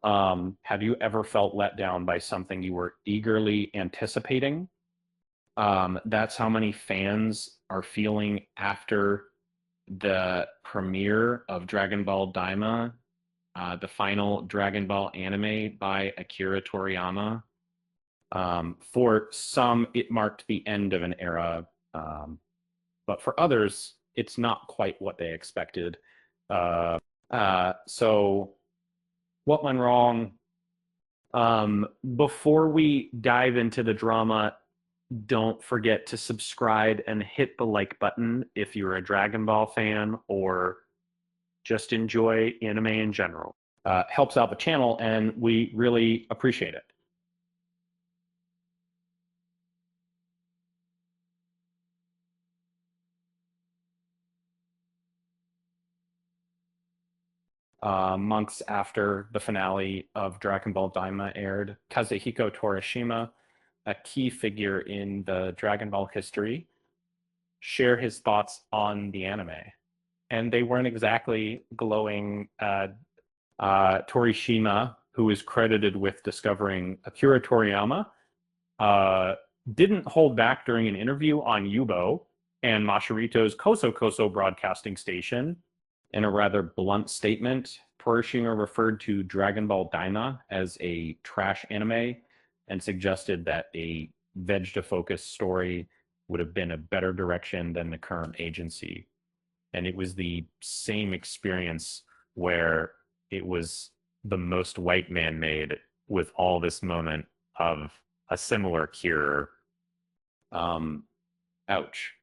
Have you ever felt let down by something you were eagerly anticipating? That's how many fans are feeling after the premiere of Dragon Ball Daima, the final Dragon Ball anime by Akira Toriyama. For some, it marked the end of an era, but for others, it's not quite what they expected. Uh, so, what went wrong? Before we dive into the drama, don't forget to subscribe and hit the like button if you're a Dragon Ball fan or just enjoy anime in general. Helps out the channel, and we really appreciate it. Months after the finale of Dragon Ball Daima aired, Kazuhiko Torishima, a key figure in the Dragon Ball history, shared his thoughts on the anime. And they weren't exactly glowing. Torishima, who is credited with discovering Akira Toriyama, uh, didn't hold back during an interview on Yubo and Masharito's Koso Koso broadcasting station. In a rather blunt statement, Torishima referred to Dragon Ball Daima as a trash anime and suggested that a Vegeta-focused story would have been a better direction than the current agency. And it was the same experience where it was the most white man made with all this moment of a similar cure. Um, ouch.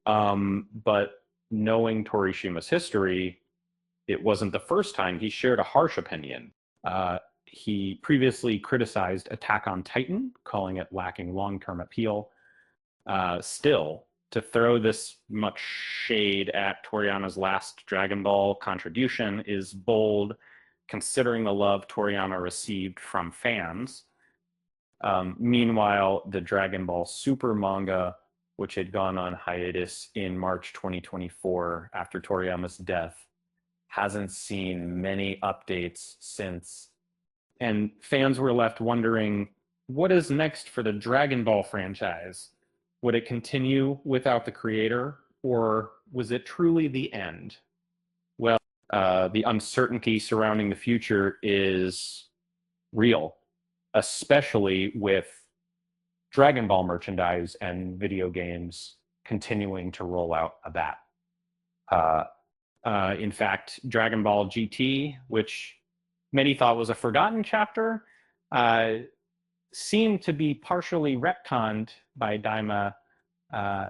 But knowing Torishima's history, it wasn't the first time he shared a harsh opinion. He previously criticized Attack on Titan, calling it lacking long-term appeal. Still, to throw this much shade at Toriyama's last Dragon Ball contribution is bold, considering the love Toriyama received from fans. Meanwhile, the Dragon Ball Super manga, which had gone on hiatus in March 2024 after Toriyama's death, hasn't seen many updates since. And fans were left wondering, what is next for the Dragon Ball franchise? Would it continue without the creator, or was it truly the end? Well, the uncertainty surrounding the future is real, especially with Dragon Ball merchandise and video games continuing to roll out of that. Uh, in fact, Dragon Ball GT, which many thought was a forgotten chapter, uh, seemed to be partially retconned by Daima, uh,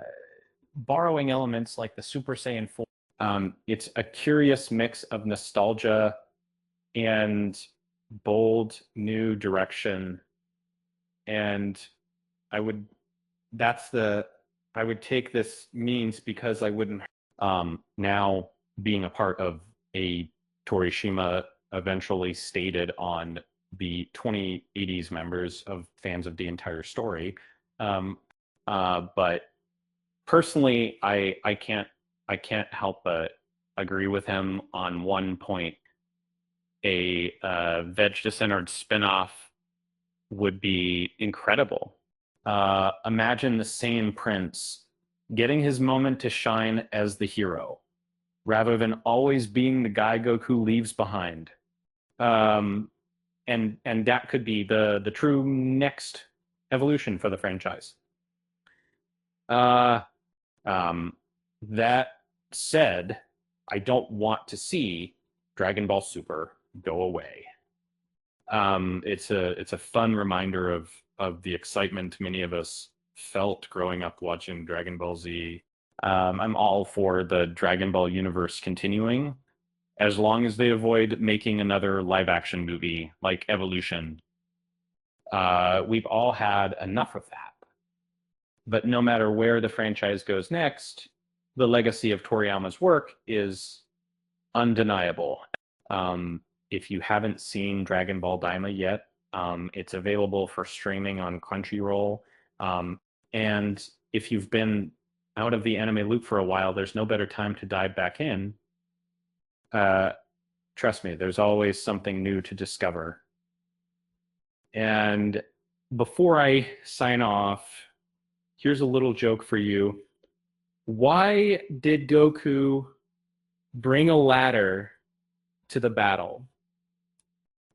borrowing elements like the Super Saiyan 4. It's a curious mix of nostalgia and bold new direction. And I would, that's the, I would take this means because I wouldn't, now being a part of a Torishima eventually stated on the 2080s members of fans of the entire story. But personally, I can't help but agree with him on one point. A Vegeta-centered spinoff would be incredible. Imagine the same Prince getting his moment to shine as the hero, rather than always being the guy Goku leaves behind. Um, and that could be the true next evolution for the franchise. Uh, um, that said, I don't want to see Dragon Ball Super go away. It's a fun reminder of the excitement many of us felt growing up watching Dragon Ball Z. I'm all for the Dragon Ball universe continuing, as long as they avoid making another live action movie like Evolution. We've all had enough of that. But no matter where the franchise goes next, the legacy of Toriyama's work is undeniable. If you haven't seen Dragon Ball Daima yet, it's available for streaming on Crunchyroll. And if you've been out of the anime loop for a while, there's no better time to dive back in. Uh, Trust me, there's always something new to discover. And before I sign off, here's a little joke for you. Why did Goku bring a ladder to the battle?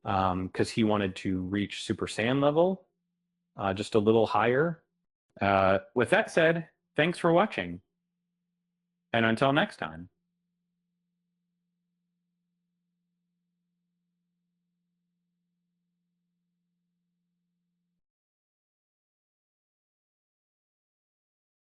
Because he wanted to reach Super Saiyan level, just a little higher. With that said, thanks for watching. And until next time.